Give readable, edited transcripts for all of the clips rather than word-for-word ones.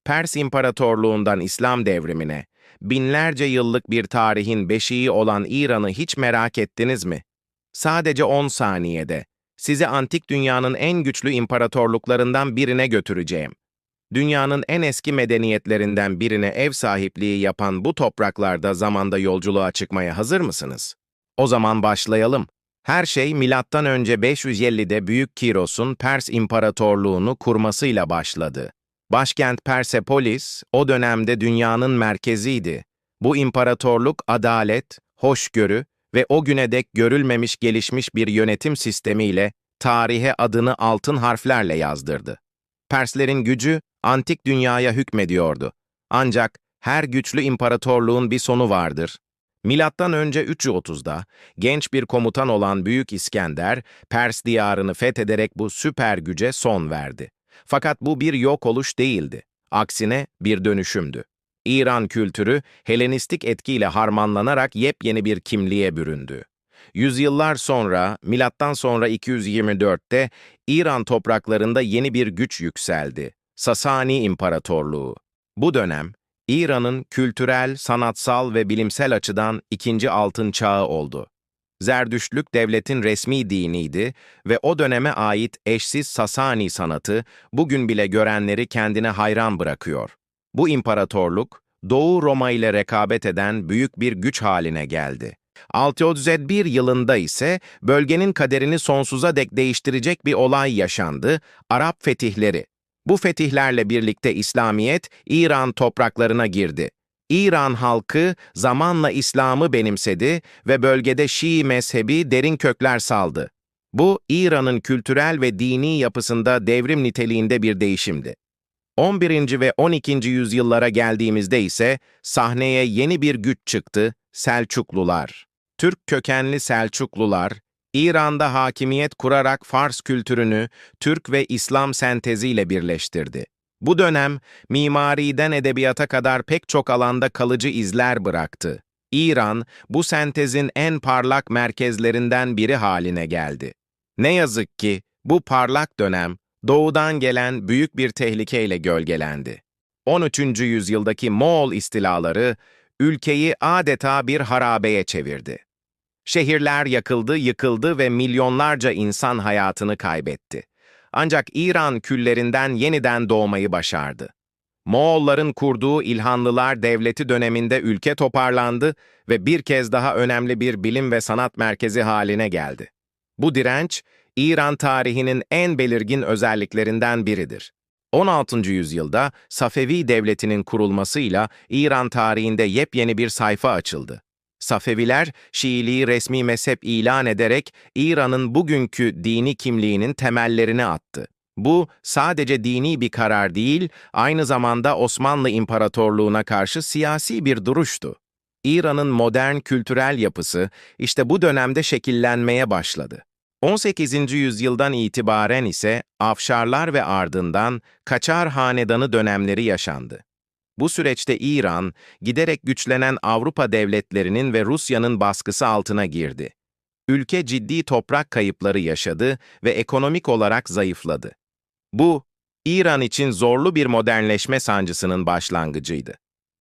Pers İmparatorluğundan İslam devrimine, binlerce yıllık bir tarihin beşiği olan İran'ı hiç merak ettiniz mi? Sadece 10 saniyede sizi antik dünyanın en güçlü imparatorluklarından birine götüreceğim. Dünyanın en eski medeniyetlerinden birine ev sahipliği yapan bu topraklarda zamanda yolculuğa çıkmaya hazır mısınız? O zaman başlayalım. Her şey milattan önce 550'de Büyük Kiros'un Pers İmparatorluğunu kurmasıyla başladı. Başkent Persepolis o dönemde dünyanın merkeziydi. Bu imparatorluk adalet, hoşgörü ve o güne dek görülmemiş gelişmiş bir yönetim sistemiyle tarihe adını altın harflerle yazdırdı. Perslerin gücü antik dünyaya hükmediyordu. Ancak her güçlü imparatorluğun bir sonu vardır. Milattan önce 330'da genç bir komutan olan Büyük İskender, Pers diyarını fethederek bu süper güce son verdi. Fakat bu bir yok oluş değildi. Aksine bir dönüşümdü. İran kültürü Helenistik etkiyle harmanlanarak yepyeni bir kimliğe büründü. Yüzyıllar sonra, milattan sonra 224'te İran topraklarında yeni bir güç yükseldi. Sasani İmparatorluğu. Bu dönem, İran'ın kültürel, sanatsal ve bilimsel açıdan ikinci altın çağı oldu. Zerdüştlük devletin resmi diniydi ve o döneme ait eşsiz Sasani sanatı bugün bile görenleri kendine hayran bırakıyor. Bu imparatorluk, Doğu Roma ile rekabet eden büyük bir güç haline geldi. 601 yılında ise bölgenin kaderini sonsuza dek değiştirecek bir olay yaşandı, Arap fetihleri. Bu fetihlerle birlikte İslamiyet, İran topraklarına girdi. İran halkı zamanla İslam'ı benimsedi ve bölgede Şii mezhebi derin kökler saldı. Bu, İran'ın kültürel ve dini yapısında devrim niteliğinde bir değişimdi. 11. ve 12. yüzyıllara geldiğimizde ise sahneye yeni bir güç çıktı, Selçuklular. Türk kökenli Selçuklular, İran'da hakimiyet kurarak Fars kültürünü Türk ve İslam senteziyle birleştirdi. Bu dönem, mimariden edebiyata kadar pek çok alanda kalıcı izler bıraktı. İran, bu sentezin en parlak merkezlerinden biri haline geldi. Ne yazık ki, bu parlak dönem, doğudan gelen büyük bir tehlikeyle gölgelendi. 13. yüzyıldaki Moğol istilaları, ülkeyi adeta bir harabeye çevirdi. Şehirler yakıldı, yıkıldı ve milyonlarca insan hayatını kaybetti. Ancak İran küllerinden yeniden doğmayı başardı. Moğolların kurduğu İlhanlılar Devleti döneminde ülke toparlandı ve bir kez daha önemli bir bilim ve sanat merkezi haline geldi. Bu direnç, İran tarihinin en belirgin özelliklerinden biridir. 16. yüzyılda Safevi Devleti'nin kurulmasıyla İran tarihinde yepyeni bir sayfa açıldı. Safeviler, Şiiliği resmi mezhep ilan ederek İran'ın bugünkü dini kimliğinin temellerini attı. Bu, sadece dini bir karar değil, aynı zamanda Osmanlı İmparatorluğu'na karşı siyasi bir duruştu. İran'ın modern kültürel yapısı işte bu dönemde şekillenmeye başladı. 18. yüzyıldan itibaren ise Afşarlar ve ardından Kaçar Hanedanı dönemleri yaşandı. Bu süreçte İran, giderek güçlenen Avrupa devletlerinin ve Rusya'nın baskısı altına girdi. Ülke ciddi toprak kayıpları yaşadı ve ekonomik olarak zayıfladı. Bu, İran için zorlu bir modernleşme sancısının başlangıcıydı.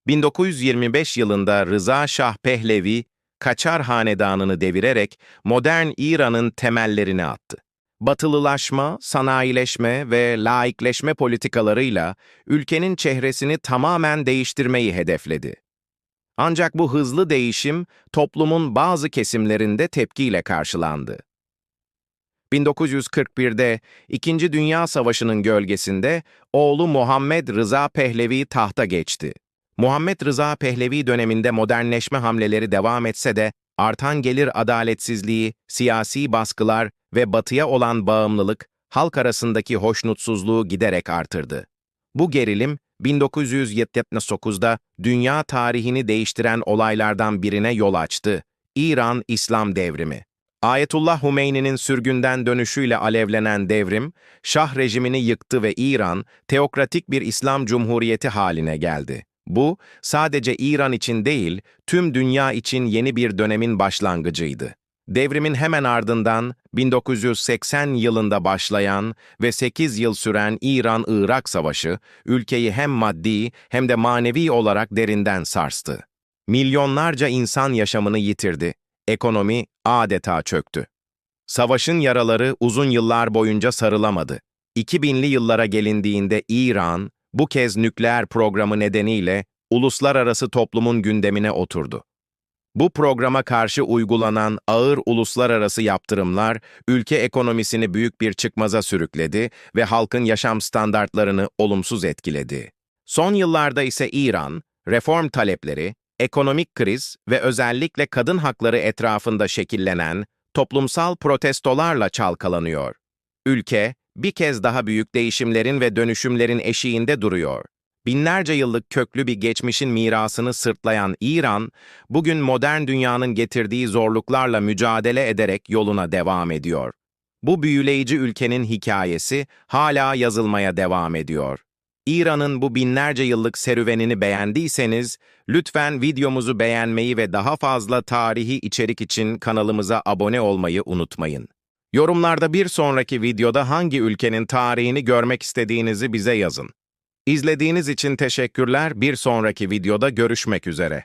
1925 yılında Rıza Şah Pehlevi, Kaçar Hanedanı'nı devirerek modern İran'ın temellerini attı. Batılılaşma, sanayileşme ve laikleşme politikalarıyla ülkenin çehresini tamamen değiştirmeyi hedefledi. Ancak bu hızlı değişim toplumun bazı kesimlerinde tepkiyle karşılandı. 1941'de İkinci Dünya Savaşı'nın gölgesinde oğlu Muhammed Rıza Pehlevi tahta geçti. Muhammed Rıza Pehlevi döneminde modernleşme hamleleri devam etse de artan gelir adaletsizliği, siyasi baskılar ve batıya olan bağımlılık halk arasındaki hoşnutsuzluğu giderek artırdı. Bu gerilim 1979'da dünya tarihini değiştiren olaylardan birine yol açtı. İran İslam Devrimi. Ayetullah Hümeyni'nin sürgünden dönüşüyle alevlenen devrim, Şah rejimini yıktı ve İran, teokratik bir İslam cumhuriyeti haline geldi. Bu, sadece İran için değil, tüm dünya için yeni bir dönemin başlangıcıydı. Devrimin hemen ardından 1980 yılında başlayan ve 8 yıl süren İran-Irak Savaşı, ülkeyi hem maddi hem de manevi olarak derinden sarstı. Milyonlarca insan yaşamını yitirdi, ekonomi adeta çöktü. Savaşın yaraları uzun yıllar boyunca sarılamadı. 2000'li yıllara gelindiğinde İran, bu kez nükleer programı nedeniyle uluslararası toplumun gündemine oturdu. Bu programa karşı uygulanan ağır uluslararası yaptırımlar, ülke ekonomisini büyük bir çıkmaza sürükledi ve halkın yaşam standartlarını olumsuz etkiledi. Son yıllarda ise İran, reform talepleri, ekonomik kriz ve özellikle kadın hakları etrafında şekillenen toplumsal protestolarla çalkalanıyor. Ülke, bir kez daha büyük değişimlerin ve dönüşümlerin eşiğinde duruyor. Binlerce yıllık köklü bir geçmişin mirasını sırtlayan İran, bugün modern dünyanın getirdiği zorluklarla mücadele ederek yoluna devam ediyor. Bu büyüleyici ülkenin hikayesi hala yazılmaya devam ediyor. İran'ın bu binlerce yıllık serüvenini beğendiyseniz, lütfen videomuzu beğenmeyi ve daha fazla tarihi içerik için kanalımıza abone olmayı unutmayın. Yorumlarda bir sonraki videoda hangi ülkenin tarihini görmek istediğinizi bize yazın. İzlediğiniz için teşekkürler. Bir sonraki videoda görüşmek üzere.